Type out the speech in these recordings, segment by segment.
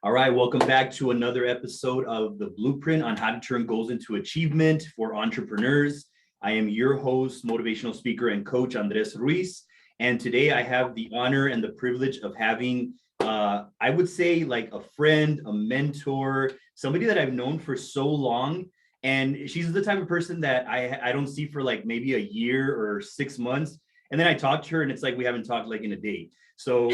All right, welcome back to another episode of The Blueprint on how to turn goals into achievement for entrepreneurs. I am your host, motivational speaker and coach, Andres Ruiz. And today I have the honor and the privilege of having, I would say like a friend, a mentor, somebody that I've known for so long. And she's the type of person that I don't see for like maybe a year or 6 months. And then I talk to her and it's like we haven't talked like in a day. So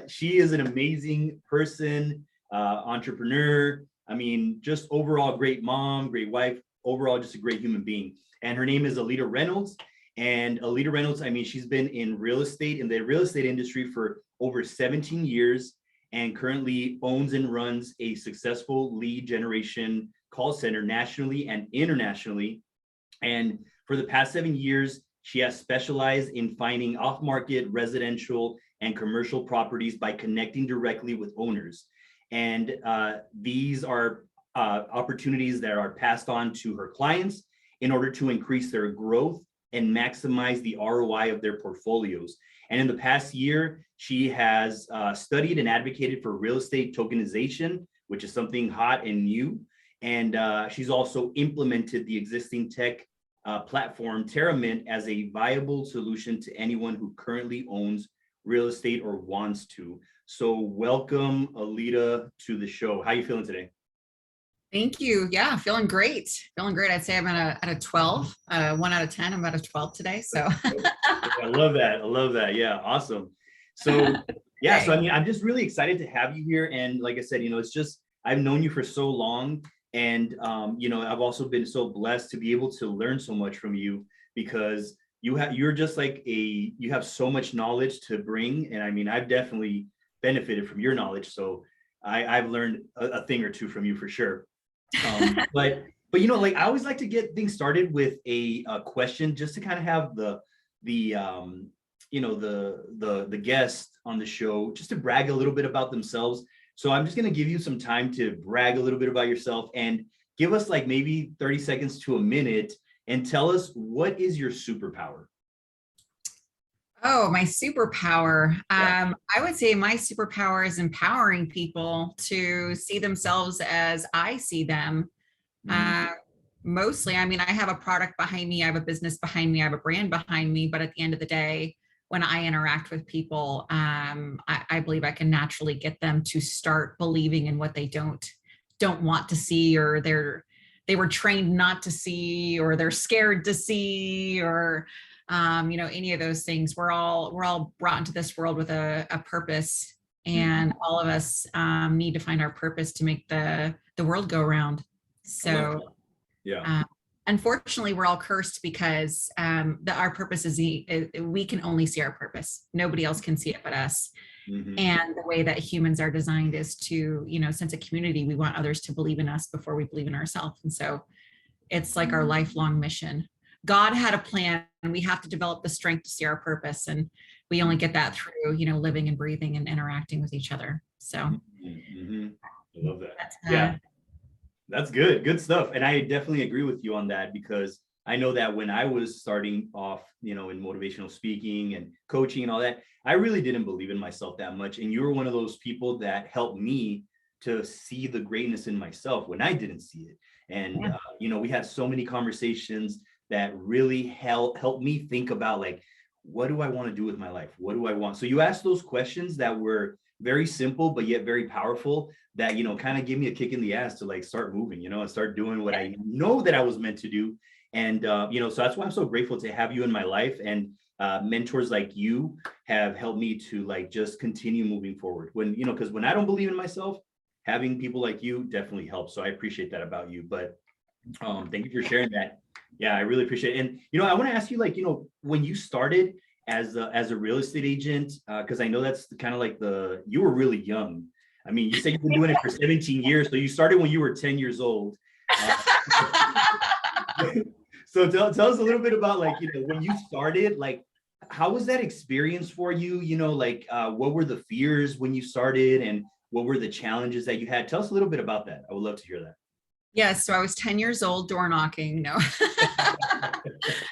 she is an amazing person, entrepreneur. I mean, just overall great mom, great wife, overall just a great human being. And her name is Aleta Reynolds. And Aleta Reynolds, I mean, she's been in real estate, in the real estate industry for over 17 years and currently owns and runs a successful lead generation call center nationally and internationally. And for the past 7 years, she has specialized in finding off-market residential and commercial properties by connecting directly with owners. And these are opportunities that are passed on to her clients in order to increase their growth and maximize the ROI of their portfolios. And in the past year, she has studied and advocated for real estate tokenization, which is something hot and new. And she's also implemented the existing tech platform TerraMint as a viable solution to anyone who currently owns real estate or wants to. So welcome, Aleta, to the show. How are you feeling today? Thank you. Yeah, feeling great. Feeling great. I'd say I'm at a 12, 1 out of 10. I'm at a 12 today. So I love that. I love that. Yeah, awesome. So yeah, so I mean, I'm just really excited to have you here. And like I said, it's just, I've known you for so long. And I've also been so blessed to be able to learn so much from you because you're just like you have so much knowledge to bring. And I mean, I've definitely benefited from your knowledge. So I've learned a thing or two from you for sure. But like I always like to get things started with a question just to kind of have the guest on the show just to brag a little bit about themselves. So I'm just going to give you some time to brag a little bit about yourself and give us like maybe 30 seconds to a minute and tell us what is your superpower? Oh, my superpower. Yeah. I would say my superpower is empowering people to see themselves as I see them. Mostly, I mean, I have a product behind me, I have a business behind me, I have a brand behind me, but at the end of the day, when I interact with people, I believe I can naturally get them to start believing in what they don't want to see, or they were trained not to see, or they're scared to see, or any of those things. We're all brought into this world with a purpose, and all of us need to find our purpose to make the world go around. So yeah. Unfortunately, we're all cursed because our purpose is we can only see our purpose. Nobody else can see it but us. And the way that humans are designed is to, sense a community. We want others to believe in us before we believe in ourselves. And so it's like our lifelong mission. God had a plan, and we have to develop the strength to see our purpose. And we only get that through, living and breathing and interacting with each other. So I love that. Yeah. That's good. Good stuff. And I definitely agree with you on that because I know that when I was starting off, in motivational speaking and coaching and all that, I really didn't believe in myself that much. And you were one of those people that helped me to see the greatness in myself when I didn't see it. And, we had so many conversations that really helped me think about like, what do I want to do with my life? What do I want? So you asked those questions that were very simple, but yet very powerful that, kind of gave me a kick in the ass to like start moving, and start doing what I know that I was meant to do. And, so that's why I'm so grateful to have you in my life. And mentors like you have helped me to like, just continue moving forward when, because when I don't believe in myself, having people like you definitely helps. So I appreciate that about you, but thank you for sharing that. Yeah, I really appreciate it. And, I want to ask you like, when you started as a real estate agent, because I know that's kind of like you were really young. I mean, you said you've been doing it for 17 years. So you started when you were 10 years old. So tell us a little bit about like, when you started, like, how was that experience for you? What were the fears when you started and what were the challenges that you had? Tell us a little bit about that. I would love to hear that. Yes, so I was 10 years old, door knocking. No,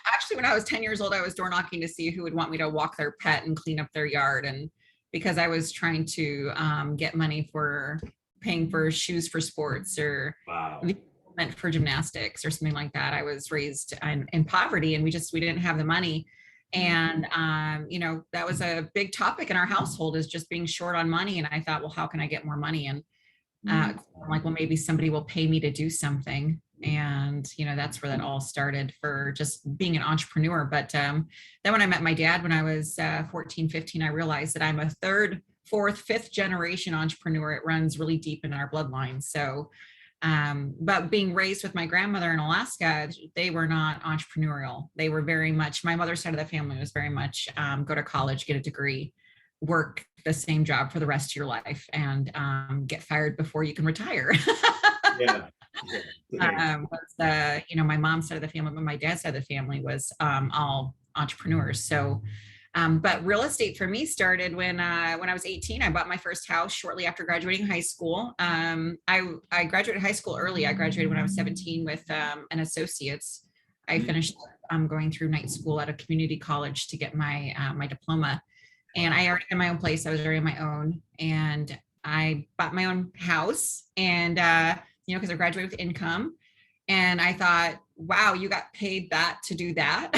actually, when I was 10 years old, I was door knocking to see who would want me to walk their pet and clean up their yard. And because I was trying to get money for paying for shoes for sports or Wow. equipment for gymnastics or something like that. I was raised in poverty, and we didn't have the money. And, that was a big topic in our household, is just being short on money. And I thought, well, how can I get more money? And I'm like, well, maybe somebody will pay me to do something. And, that's where that all started, for just being an entrepreneur. But then when I met my dad, when I was 14, 15, I realized that I'm a third, fourth, fifth generation entrepreneur. It runs really deep in our bloodline. So, but being raised with my grandmother in Alaska, they were not entrepreneurial. They were very much, my mother's side of the family was very much go to college, get a degree, work the same job for the rest of your life, and get fired before you can retire. Yeah. My mom's side of the family, but my dad's side of the family was all entrepreneurs. So, but real estate for me started when I was 18. I bought my first house shortly after graduating high school. I graduated high school early. I graduated when I was 17 with an associate's. I finished going through night school at a community college to get my my diploma. And I already had my own place. I was already on my own, and I bought my own house, and because I graduated with income. And I thought, wow, you got paid that to do that.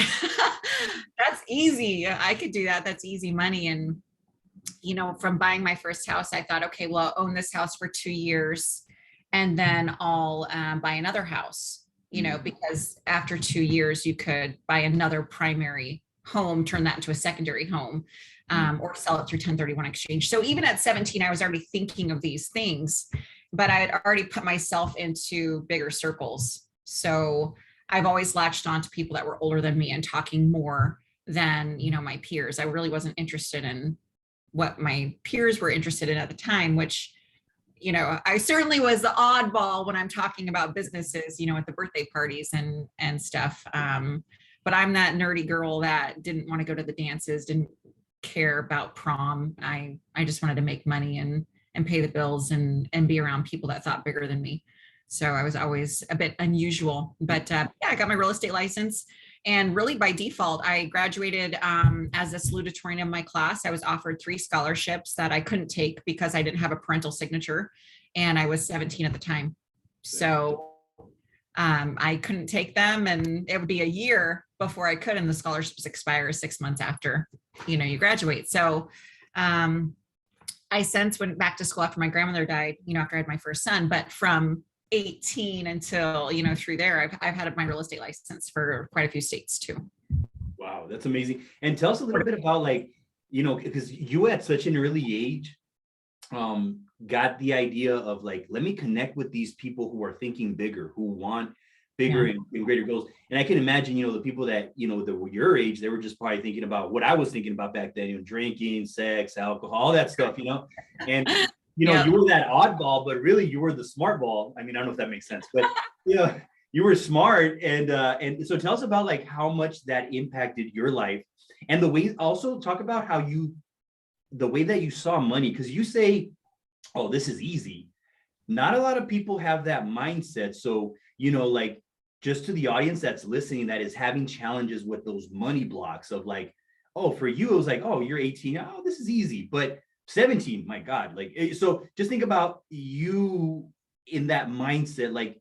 That's easy. I could do that. That's easy money. And, from buying my first house, I thought, okay, well, I'll own this house for 2 years, and then I'll buy another house, because after 2 years, you could buy another primary home, turn that into a secondary home, or sell it through 1031 exchange. So even at 17, I was already thinking of these things, but I had already put myself into bigger circles. So I've always latched on to people that were older than me and talking more than, my peers. I really wasn't interested in what my peers were interested in at the time, which, I certainly was the oddball when I'm talking about businesses, at the birthday parties and stuff. But I'm that nerdy girl that didn't want to go to the dances, didn't care about prom. I just wanted to make money and pay the bills and be around people that thought bigger than me. So I was always a bit unusual, but I got my real estate license, and really by default, I graduated as a salutatorian in my class. I was offered 3 scholarships that I couldn't take because I didn't have a parental signature, and I was 17 at the time. So I couldn't take them, and it would be a year before I could, and the scholarships expire 6 months after, you graduate. So I since went back to school after my grandmother died, after I had my first son, but from 18 until, through there, I've had my real estate license for quite a few states too. Wow, that's amazing. And tell us a little bit about, like, because you at such an early age got the idea of, like, let me connect with these people who are thinking bigger, who want bigger and greater goals. And I can imagine, the people that, that were your age, they were just probably thinking about what I was thinking about back then, drinking, sex, alcohol, all that stuff, and you were that oddball, but really you were the smart ball. I mean, I don't know if that makes sense, but you were smart. And so tell us about, like, how much that impacted your life, and the way, also talk about how the way that you saw money, because you say, oh, this is easy. Not a lot of people have that mindset. So, like, just to the audience that's listening, that is having challenges with those money blocks of, like, oh, for you, it was like, oh, you're 18. Oh, this is easy. But 17, my God. Like, so just think about you in that mindset. Like,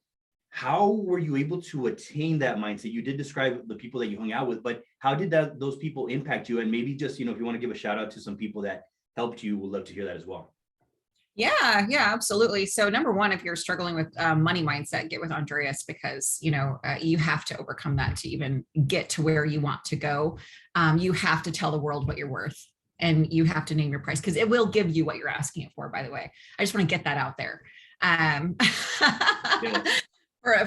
how were you able to attain that mindset? You did describe the people that you hung out with, but how did those people impact you? And maybe just, if you want to give a shout out to some people that helped you, we'd love to hear that as well. Yeah, absolutely. So number one, if you're struggling with money mindset, get with Andreas, because, you have to overcome that to even get to where you want to go. You have to tell the world what you're worth, and you have to name your price, because it will give you what you're asking it for, by the way. I just want to get that out there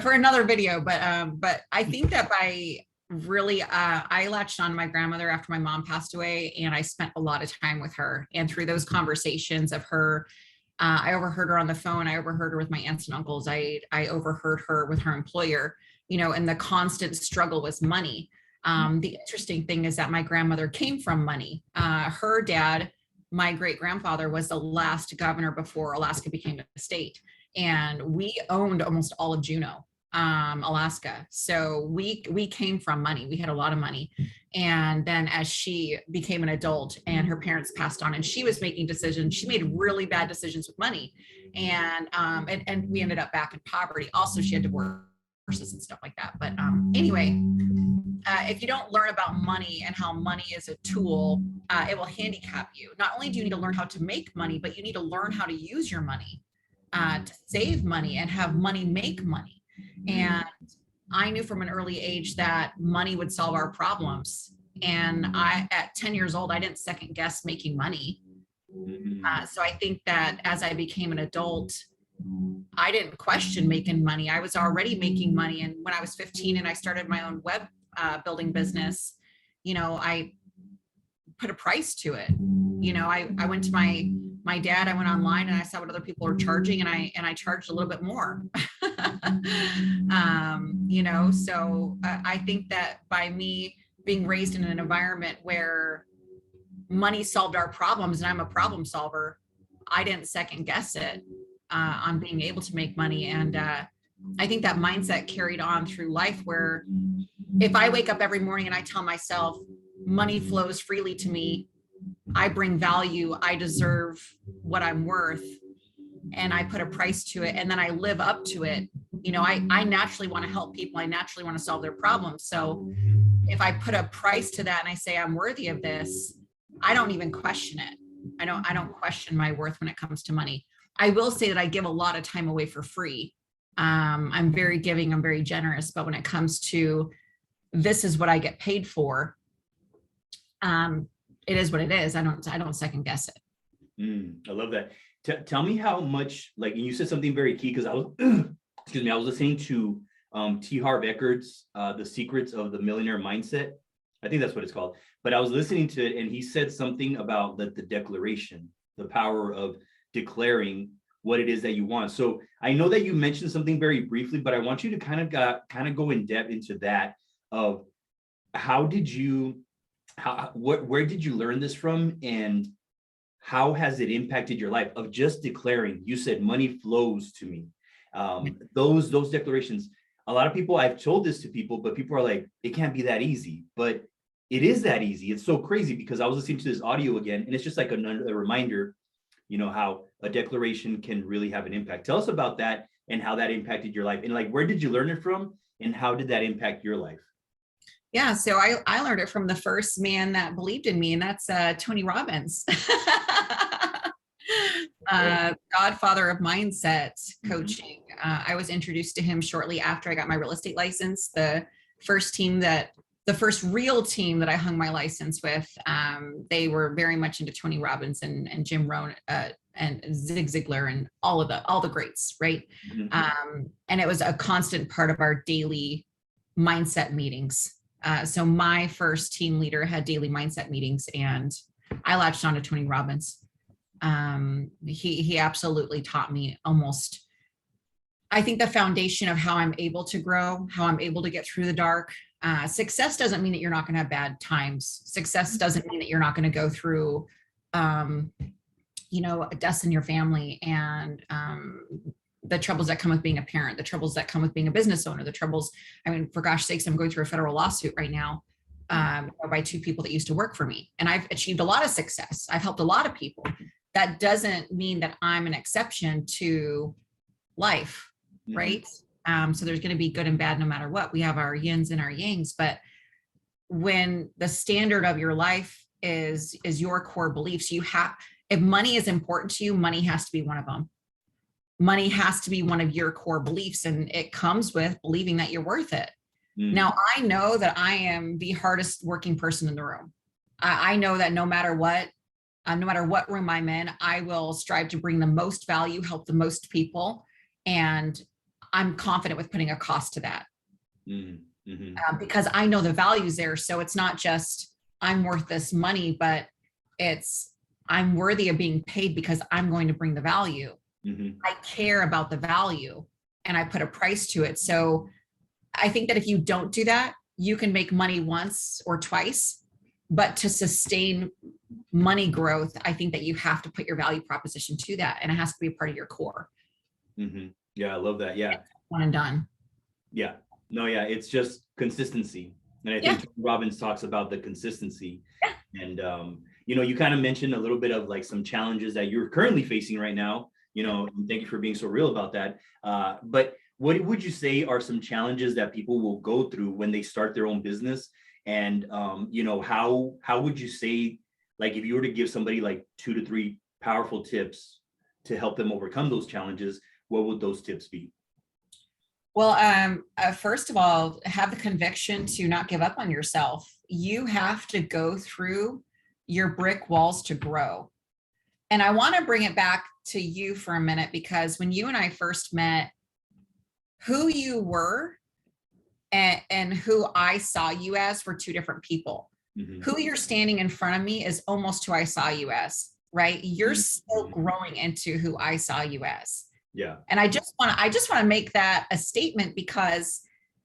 for another video. But I think that by really, I latched on my grandmother after my mom passed away, and I spent a lot of time with her. And through those conversations of her, I overheard her on the phone. I overheard her with my aunts and uncles. I overheard her with her employer, and the constant struggle was money. The interesting thing is that my grandmother came from money. Her dad, my great grandfather, was the last governor before Alaska became a state. And we owned almost all of Juneau. Alaska. So we came from money. We had a lot of money. And then as she became an adult and her parents passed on and she was making decisions, she made really bad decisions with money. And we ended up back in poverty. Also, she had divorces and stuff like that. But anyway, if you don't learn about money and how money is a tool, it will handicap you. Not only do you need to learn how to make money, but you need to learn how to use your money to save money and have money make money. And I knew from an early age that money would solve our problems. And at 10 years old, I didn't second guess making money. So I think that as I became an adult, I didn't question making money. I was already making money. And when I was 15 and I started my own web building business, I put a price to it. I went to my dad, I went online and I saw what other people were charging and I charged a little bit more. So I think that by me being raised in an environment where money solved our problems and I'm a problem solver, I didn't second guess it on being able to make money. And I think that mindset carried on through life where if I wake up every morning and I tell myself money flows freely to me, I bring value, I deserve what I'm worth, and I put a price to it, and then I live up to it. I naturally want to help people. I naturally want to solve their problems. So if I put a price to that and I say I'm worthy of this, I don't even question it. I don't question my worth when it comes to money. I will say that I give a lot of time away for free. I'm very giving, I'm very generous, but when it comes to this is what I get paid for, it is what it is. I don't second guess it. I love that. Tell me how much, like, you said something very key, because I was, excuse me, I was listening to T. Harv Eckert's The Secrets of the Millionaire Mindset. I think that's what it's called. But I was listening to it and he said something about the declaration, the power of declaring what it is that you want. So I know that you mentioned something very briefly, but I want you to kind of go in depth into that of where did you learn this from, and how has it impacted your life of just declaring? You said money flows to me. Those declarations, a lot of people, I've told this to people, but people are like, it can't be that easy. But it is that easy. It's so crazy, because I was listening to this audio again, and it's just like a reminder, how a declaration can really have an impact. Tell us about that and how that impacted your life, and like, where did you learn it from and how did that impact your life? Yeah, so I learned it from the first man that believed in me, and that's Tony Robbins. Godfather of mindset coaching. I was introduced to him shortly after I got my real estate license. The first real team that I hung my license with, they were very much into Tony Robbins and Jim Rohn and Zig Ziglar and all the greats, right? And it was a constant part of our daily mindset meetings. So my first team leader had daily mindset meetings, and I latched on to Tony Robbins. He absolutely taught me almost, I think, the foundation of how I'm able to grow, how I'm able to get through the dark. Success doesn't mean that you're not going to have bad times. Success doesn't mean that you're not going to go through, deaths in your family and the troubles that come with being a parent, the troubles that come with being a business owner, the troubles. I mean, for gosh sakes, I'm going through a federal lawsuit right now by two people that used to work for me. And I've achieved a lot of success. I've helped a lot of people. That doesn't mean that I'm an exception to life, right? So there's going to be good and bad no matter what. We have our yins and our yangs, but when the standard of your life is your core beliefs, if money is important to you, money has to be one of them. Money has to be one of your core beliefs, and it comes with believing that you're worth it. Now, I know that I am the hardest working person in the room. I know that no matter what room I'm in, I will strive to bring the most value, help the most people. And I'm confident with putting a cost to that because I know the value's there. So it's not just I'm worth this money, but it's I'm worthy of being paid because I'm going to bring the value. I care about the value and I put a price to it. So I think that if you don't do that, you can make money once or twice, but to sustain money growth, I think that you have to put your value proposition to that, and it has to be a part of your core. Yeah, I love that. Yeah. One and done. Yeah. No, yeah, it's just consistency. And I Yeah. think Tony Robbins talks about the consistency. Yeah. And you kind of mentioned a little bit of like some challenges that you're currently facing right now, and thank you for being so real about that. But what would you say are some challenges that people will go through when they start their own business? And how would you say, like, if you were to give somebody like 2 to 3 powerful tips to help them overcome those challenges, what would those tips be? Well, first of all, have the conviction to not give up on yourself. You have to go through your brick walls to grow. And I want to bring it back to you for a minute, because when you and I first met, who you were and who I saw you as were two different people. Mhm. Who you're standing in front of me is almost who I saw you as, right? You're still Mhm. growing into who I saw you as. Yeah. And I just want to make that a statement, because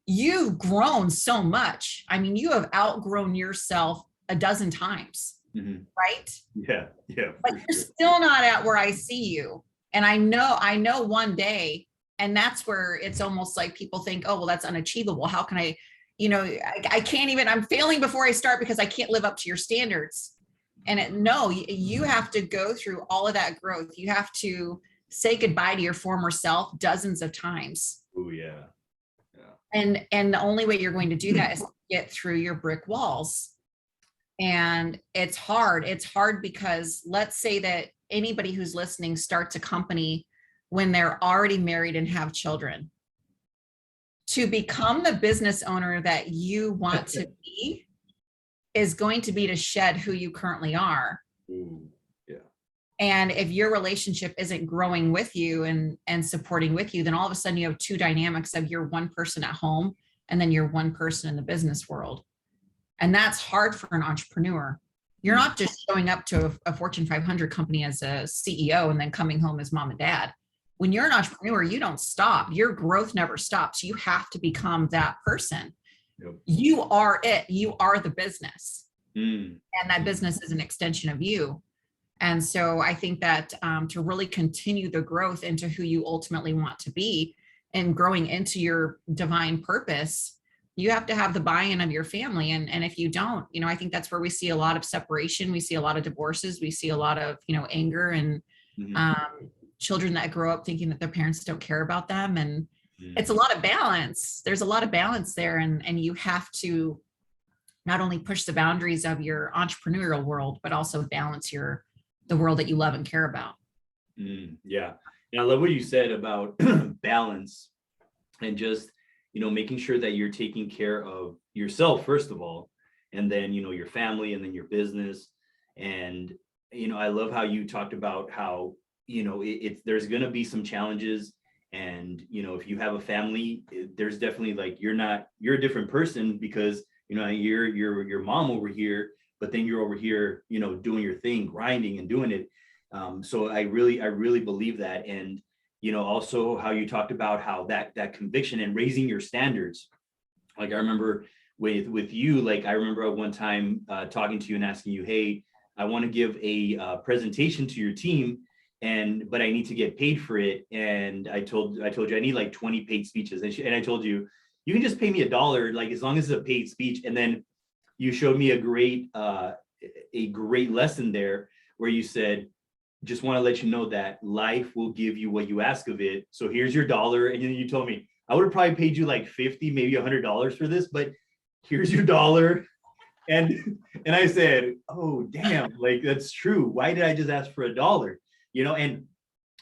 you've grown so much. I mean, you have outgrown yourself a dozen times, Mhm. right? Yeah. Yeah. But For you're sure. still not at where I see you. And I know one day, and that's where it's almost like people think, oh, well, that's unachievable. How can I can't even, I'm failing before I start because I can't live up to your standards. And no, you have to go through all of that growth. You have to say goodbye to your former self dozens of times. Oh yeah. Yeah. And the only way you're going to do that is to get through your brick walls. And it's hard. It's hard because let's say that anybody who's listening starts a company when they're already married and have children. To become the business owner that you want to be is going to be to shed who you currently are. Ooh, yeah. And if your relationship isn't growing with you and supporting with you, then all of a sudden you have two dynamics of you're one person at home and then you're one person in the business world. And that's hard for an entrepreneur. You're not just showing up to a Fortune 500 company as a CEO and then coming home as mom and dad. When you're an entrepreneur, you don't stop. Your growth never stops. You have to become that person. Yep. You are it. You are the business. Mm. And that business is an extension of you. And so I think that to really continue the growth into who you ultimately want to be and growing into your divine purpose, you have to have the buy-in of your family. And if you don't, I think that's where we see a lot of separation. We see a lot of divorces. We see a lot of, anger and children that grow up thinking that their parents don't care about them. And it's a lot of balance. There's a lot of balance there. And you have to not only push the boundaries of your entrepreneurial world, but also balance the world that you love and care about. Yeah. And I love what you said about balance and just, making sure that you're taking care of yourself, first of all, and then, your family and then your business. And, I love how you talked about how, there's going to be some challenges. And, if you have a family, there's definitely like, you're a different person because, you're your mom over here, but then you're over here, doing your thing, grinding and doing it. So I really believe that. And, also how you talked about how that conviction and raising your standards. Like I remember with you, like I remember at one time talking to you and asking you, hey, I want to give a presentation to your team, but I need to get paid for it. And I told you I need like 20 paid speeches. And I told you, you can just pay me $1, like as long as it's a paid speech. And then you showed me a great lesson there where you said, just want to let you know that life will give you what you ask of it. So here's your $1. And then you told me, I would have probably paid you like 50, maybe $100 for this, but here's your $1. And I said, oh, damn, like that's true. Why did I just ask for $1? And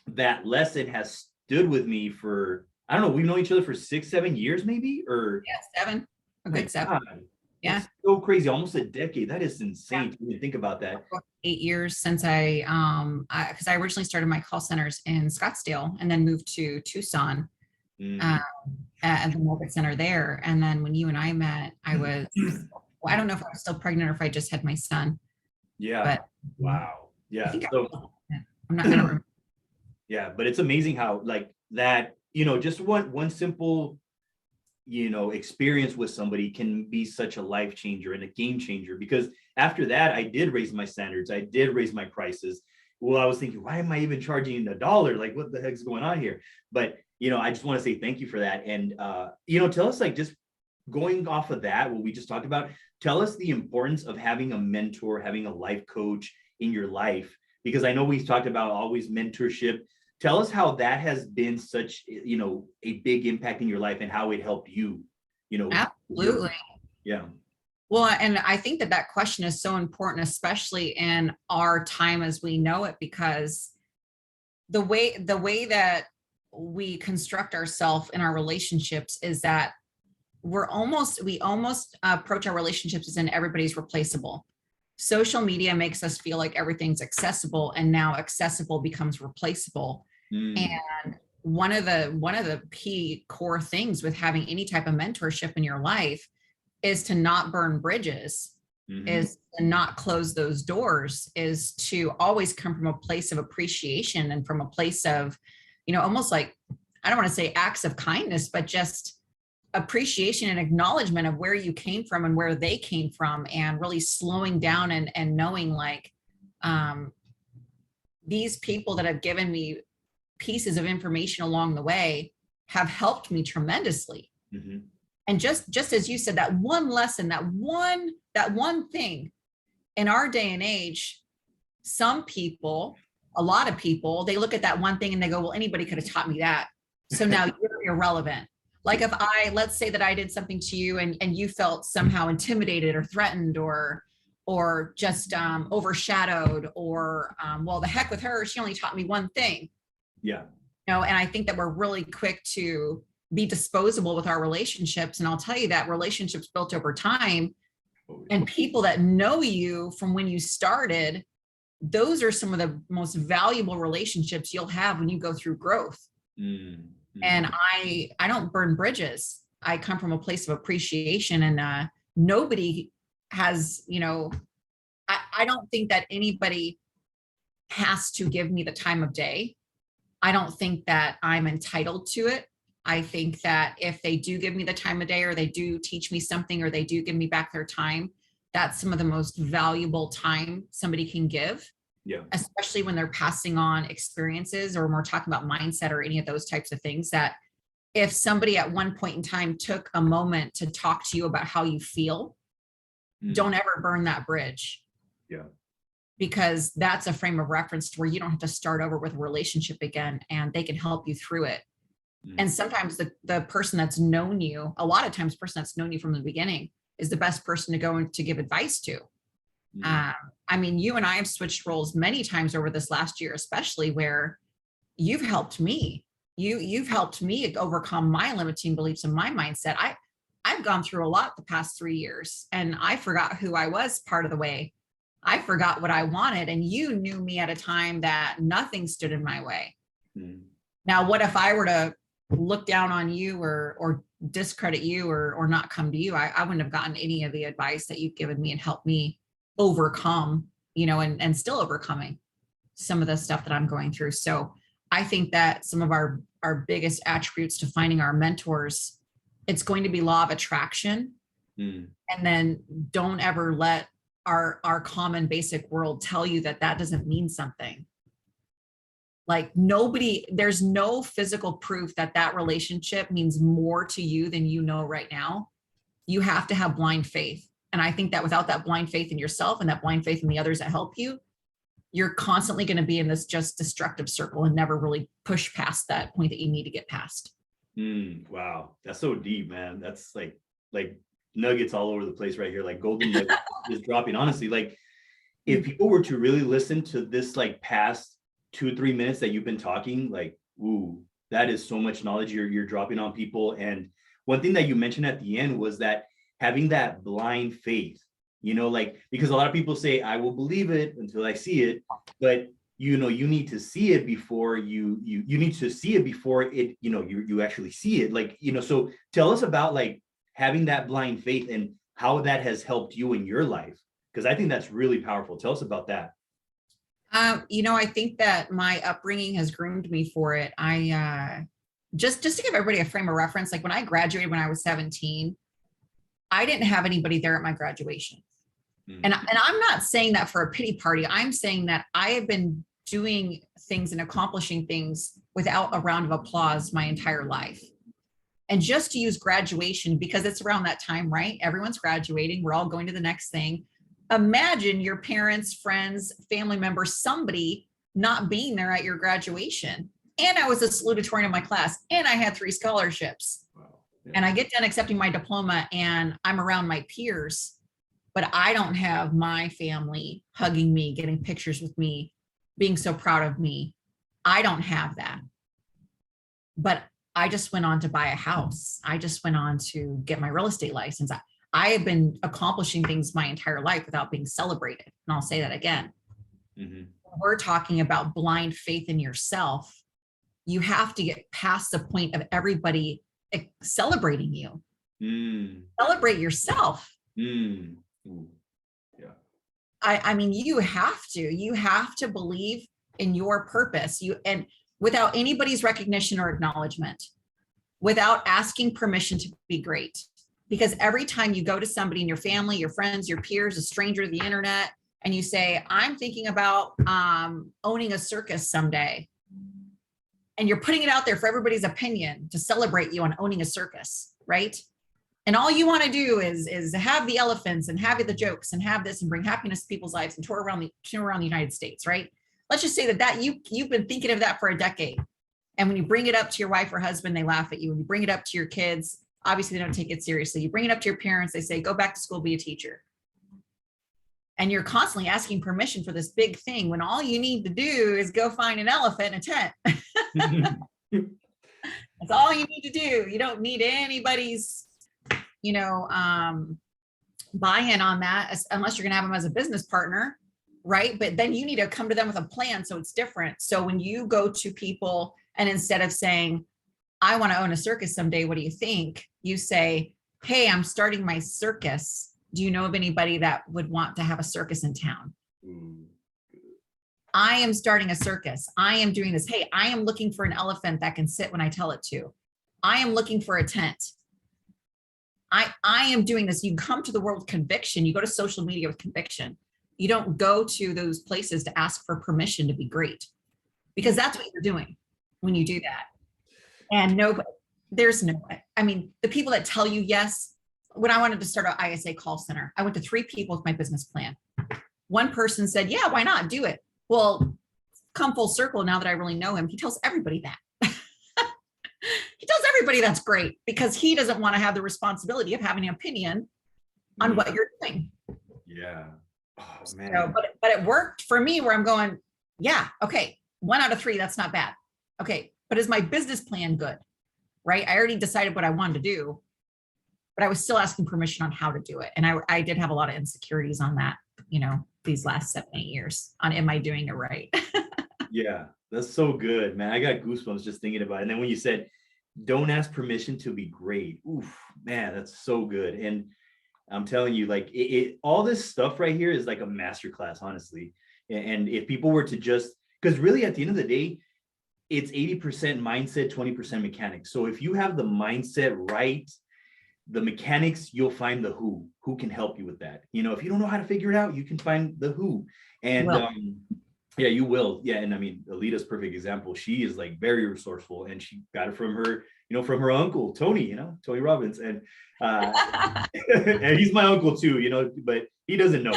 that lesson has stood with me for, I don't know, we've known each other for 6-7 years, maybe, or 7, a good 7. God, Yeah. that's so crazy. Almost a decade. That is insane to even think about that. 8 years since because I originally started my call centers in Scottsdale and then moved to Tucson at the market center there. And then when you and I met, I was, well, I don't know if I was still pregnant or if I just had my son. Yeah. But wow. Yeah. So I'm not gonna remember. Yeah, but it's amazing how like that, just one simple, experience with somebody can be such a life changer and a game changer. Because after that, I did raise my standards. I did raise my prices. Well, I was thinking, why am I even charging $1? Like, what the heck's going on here? But, I just want to say thank you for that. And, tell us, like, just going off of that, what we just talked about, tell us the importance of having a mentor, having a life coach in your life, because I know we've talked about always mentorship. Tell us how that has been such, a big impact in your life and how it helped you, Absolutely. Yeah. Well, and I think that question is so important, especially in our time as we know it, because the way that we construct ourselves in our relationships is that we almost approach our relationships as in everybody's replaceable. Social media makes us feel like everything's accessible, and now accessible becomes replaceable. And one of the key core things with having any type of mentorship in your life is to not burn bridges, is to not close those doors, is to always come from a place of appreciation and from a place of, almost like, I don't want to say acts of kindness, but just appreciation and acknowledgement of where you came from and where they came from, and really slowing down and knowing, like, these people that have given me pieces of information along the way have helped me tremendously. And just as you said, that one lesson, that one thing, in our day and age, some people, a lot of people, they look at that one thing and they go, well, anybody could have taught me that. So now you're irrelevant. Like, if let's say that I did something to you and you felt somehow intimidated or threatened or just overshadowed, or well, the heck with her, she only taught me one thing. Yeah. And I think that we're really quick to be disposable with our relationships. And I'll tell you that relationships built over time, and people that know you from when you started, those are some of the most valuable relationships you'll have when you go through growth. And I don't burn bridges. I come from a place of appreciation, and nobody has, I don't think that anybody has to give me the time of day. I don't think that I'm entitled to it. I think that if they do give me the time of day, or they do teach me something, or they do give me back their time, that's some of the most valuable time somebody can give. Yeah. Especially when they're passing on experiences, or when we're talking about mindset or any of those types of things, that if somebody at one point in time took a moment to talk to you about how you feel, don't ever burn that bridge. Yeah. Because that's a frame of reference to where you don't have to start over with a relationship again, and they can help you through it. And sometimes the person that's known you, a lot of times the person that's known you from the beginning, is the best person to go and to give advice to. I mean, you and I have switched roles many times over this last year, especially, where you've helped me. You've helped me overcome my limiting beliefs and my mindset. I've gone through a lot the past 3 years, and I forgot who I was part of the way. I forgot what I wanted, and you knew me at a time that nothing stood in my way. Now, what if I were to look down on you or discredit you or not come to you? I wouldn't have gotten any of the advice that you've given me and helped me overcome, and still overcoming some of the stuff that I'm going through. So I think that some of our biggest attributes to finding our mentors, it's going to be law of attraction. And then don't ever let our common basic world tell you that doesn't mean something. Like, there's no physical proof that relationship means more to you than you know right now. You have to have blind faith. And I think that without that blind faith in yourself and that blind faith in the others that help you, you're constantly going to be in this just destructive circle and never really push past that point that you need to get past. Wow. That's so deep, man. That's like nuggets all over the place right here. Like golden nuggets just dropping. Honestly, like, if people were to really listen to this, like, past 2-3 minutes that you've been talking, like, ooh, that is so much knowledge you're dropping on people. And one thing that you mentioned at the end was that having that blind faith, like, because a lot of people say, I will believe it until I see it, but you need to see it before you need to see it before it, you actually see it. Like, so tell us about, like, having that blind faith and how that has helped you in your life, because I think that's really powerful. Tell us about that. I think that my upbringing has groomed me for it. I just to give everybody a frame of reference, like, when I graduated when I was 17, I didn't have anybody there at my graduation. And I'm not saying that for a pity party. I'm saying that I have been doing things and accomplishing things without a round of applause my entire life. And just to use graduation, because it's around that time, right? Everyone's graduating. We're all going to the next thing. Imagine your parents, friends, family members, somebody not being there at your graduation. And I was a salutatorian in my class, and I had 3 scholarships. Wow. Yeah. And I get done accepting my diploma, and I'm around my peers, but I don't have my family hugging me, getting pictures with me, being so proud of me. I don't have that. But I just went on to buy a house. I just went on to get my real estate license. I have been accomplishing things my entire life without being celebrated. And I'll say that again. Mm-hmm. We're talking about blind faith in yourself. You have to get past the point of everybody celebrating you. Celebrate yourself. Yeah. I mean, you have to believe in your purpose. And without anybody's recognition or acknowledgement, without asking permission to be great. Because every time you go to somebody in your family, your friends, your peers, a stranger to the internet, and you say, I'm thinking about owning a circus someday. And you're putting it out there for everybody's opinion to celebrate you on owning a circus, right? And all you want to do is have the elephants and have the jokes and have this and bring happiness to people's lives and tour around the United States, right? Let's just say that you've been thinking of that for a decade. And when you bring it up to your wife or husband, they laugh at you. When you bring it up to your kids, obviously they don't take it seriously. You bring it up to your parents, they say, go back to school, be a teacher. And you're constantly asking permission for this big thing when all you need to do is go find an elephant in a tent. That's all you need to do. You don't need anybody's, buy-in on that unless you're going to have them as a business partner. Right. But then you need to come to them with a plan. So it's different. So when you go to people and instead of saying, I want to own a circus someday, what do you think? You say, hey, I'm starting my circus. Do you know of anybody that would want to have a circus in town? I am starting a circus. I am doing this. Hey, I am looking for an elephant that can sit when I tell it to. I am looking for a tent. I am doing this. You come to the world with conviction. You go to social media with conviction. You don't go to those places to ask for permission to be great, because that's what you're doing when you do that. And the people that tell you yes, when I wanted to start an ISA call center, I went to 3 people with my business plan. One person said, yeah, why not do it? Well, come full circle. Now that I really know him, he tells everybody that. He tells everybody that's great because he doesn't want to have the responsibility of having an opinion on what you're doing. Yeah. Oh, man. So, but it worked for me where I'm going, yeah, okay, 1 out of 3, that's not bad. Okay, but is my business plan good? Right? I already decided what I wanted to do, but I was still asking permission on how to do it. And I did have a lot of insecurities on that, these last 7-8 years on, am I doing it right? Yeah, that's so good, man. I got goosebumps just thinking about it. And then when you said, don't ask permission to be great. Oof, man, that's so good. And I'm telling you, like all this stuff right here is like a masterclass, honestly. And if people were to because really at the end of the day, it's 80% mindset, 20% mechanics. So if you have the mindset right, the mechanics, you'll find the who can help you with that. If you don't know how to figure it out, you can find the who. And yeah, you will. Yeah. And I mean, Aleta's perfect example. She is like very resourceful, and she got it from her, from her uncle, Tony, Tony Robbins. And and he's my uncle too, but he doesn't know.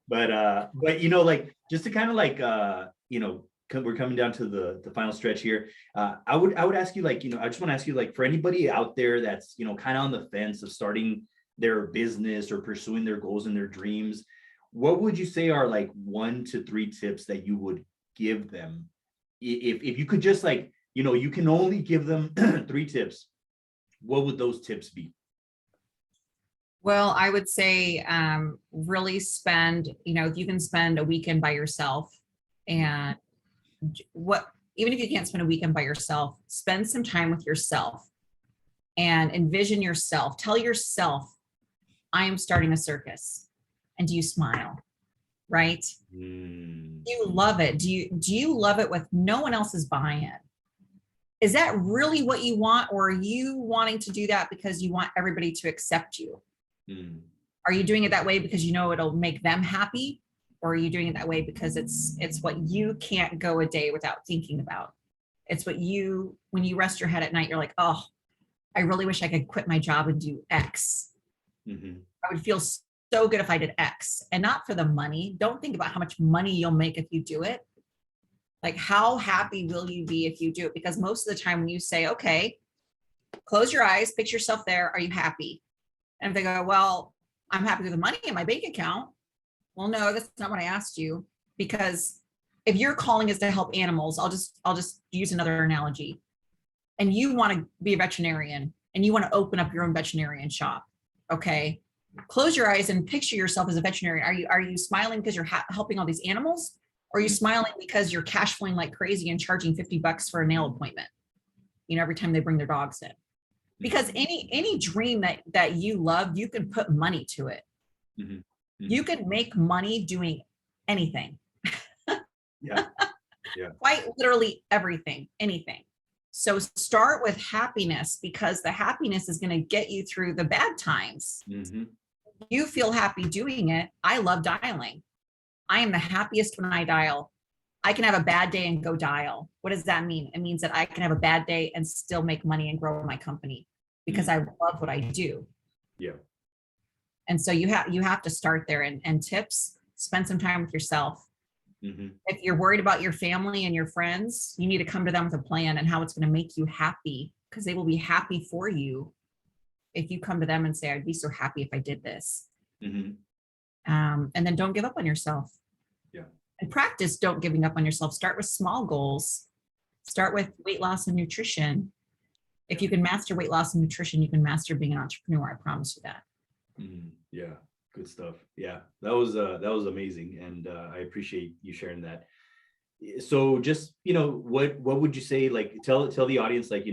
But like just to kind of like, we're coming down to the final stretch here. I would ask you, I just want to ask you, for anybody out there that's, kind of on the fence of starting their business or pursuing their goals and their dreams, what would you say are 1 to 3 tips that you would give them? If you could just you can only give them 3 tips, what would those tips be? Well, I would say really spend, you can spend a weekend by yourself, and even if you can't spend a weekend by yourself, spend some time with yourself and envision yourself. Tell yourself, I am starting a circus. And do you smile? Right? Do you love it? Do you love it with no one else's buy-in? Is that really what you want? Or are you wanting to do that because you want everybody to accept you? Are you doing it that way because it'll make them happy? Or are you doing it that way because it's what you can't go a day without thinking about? It's when you rest your head at night, you're like, oh, I really wish I could quit my job and do X. Mm-hmm. I would feel so good if I did X, and not for the money. Don't think about how much money you'll make if you do it. Like, how happy will you be if you do it? Because most of the time when you say, okay, close your eyes, picture yourself there, are you happy? And if they go, well, I'm happy with the money in my bank account. Well, no, that's not what I asked you. Because if your calling is to help animals, I'll just use another analogy. And you want to be a veterinarian and you want to open up your own veterinarian shop. Okay. Close your eyes and picture yourself as a veterinarian. Are you smiling because you're helping all these animals? Or are you smiling because you're cash flowing like crazy and charging $50 for a nail appointment, every time they bring their dogs in? Because any dream that you love, you can put money to it. Mm-hmm. Mm-hmm. You can make money doing anything. Yeah. Yeah. Quite literally everything, anything. So start with happiness, because the happiness is going to get you through the bad times. Mm-hmm. You feel happy doing it. I love dialing. I am the happiest when I dial. I can have a bad day and go dial. What does that mean? It means that I can have a bad day and still make money and grow my company, because I love what I do. Yeah. And so you have to start there. And tips, spend some time with yourself. Mm-hmm. If you're worried about your family and your friends, you need to come to them with a plan and how it's going to make you happy, because they will be happy for you if you come to them and say, I'd be so happy if I did this. Mm-hmm. And then don't give up on yourself. Yeah. And practice don't giving up on yourself. Start with small goals. Start with weight loss and nutrition. If you can master weight loss and nutrition, you can master being an entrepreneur. I promise you that. Mm-hmm. Yeah. Good stuff. Yeah, that was amazing, and I appreciate you sharing that. So, just what would you say? Like, tell the audience, like,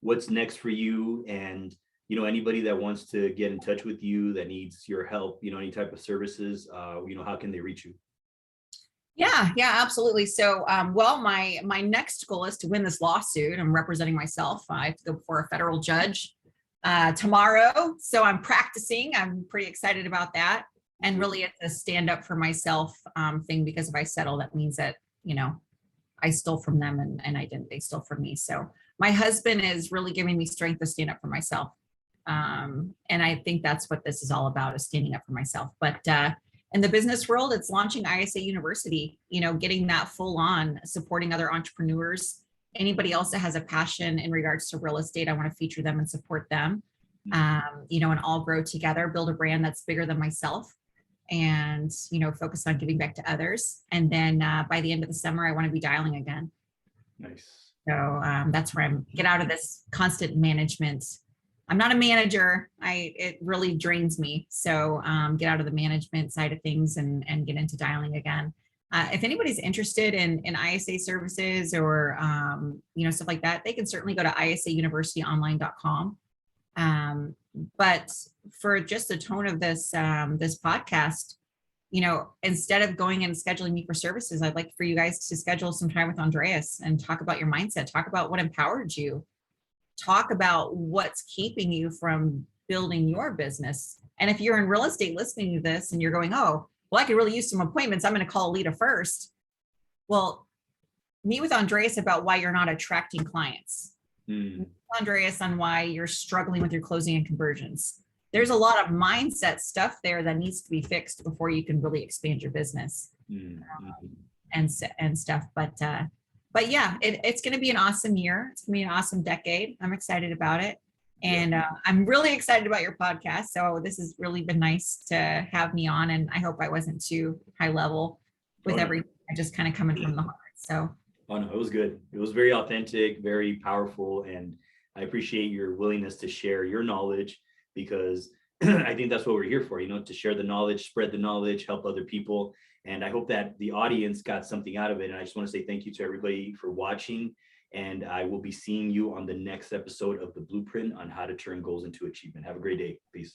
what's next for you, and anybody that wants to get in touch with you that needs your help, any type of services, how can they reach you? Yeah, absolutely. So, well, my next goal is to win this lawsuit. I'm representing myself. I have to go before a federal judge tomorrow. So I'm practicing. I'm pretty excited about that. And really it's a stand up for myself thing, because if I settle, that means that, I stole from them and I didn't, they stole from me. So my husband is really giving me strength to stand up for myself. And I think that's what this is all about, is standing up for myself. But in the business world, it's launching ISA University, getting that full on, supporting other entrepreneurs. Anybody else that has a passion in regards to real estate, I want to feature them and support them, and all grow together, build a brand that's bigger than myself, and, focus on giving back to others. And then by the end of the summer, I want to be dialing again. Nice. So that's where get out of this constant management. I'm not a manager. It really drains me. So get out of the management side of things and get into dialing again. If anybody's interested in ISA services or, stuff like that, they can certainly go to isauniversityonline.com. But for just the tone of this podcast, instead of going and scheduling me for services, I'd like for you guys to schedule some time with Andreas and talk about your mindset, talk about what empowered you, talk about what's keeping you from building your business. And if you're in real estate listening to this and you're going, oh, well, I could really use some appointments, I'm going to call Aleta first. Well, meet with Andreas about why you're not attracting clients. Meet with Andreas on why you're struggling with your closing and conversions. There's a lot of mindset stuff there that needs to be fixed before you can really expand your business and stuff. But yeah, it's going to be an awesome year. It's going to be an awesome decade. I'm excited about it. And I'm really excited about your podcast. So this has really been nice to have me on. And I hope I wasn't too high level with everything. I just kind of coming from the heart. So. Oh, no, it was good. It was very authentic, very powerful. And I appreciate your willingness to share your knowledge, because I think that's what we're here for, to share the knowledge, spread the knowledge, help other people. And I hope that the audience got something out of it. And I just want to say thank you to everybody for watching. And I will be seeing you on the next episode of The Blueprint on how to turn goals into achievement. Have a great day. Peace.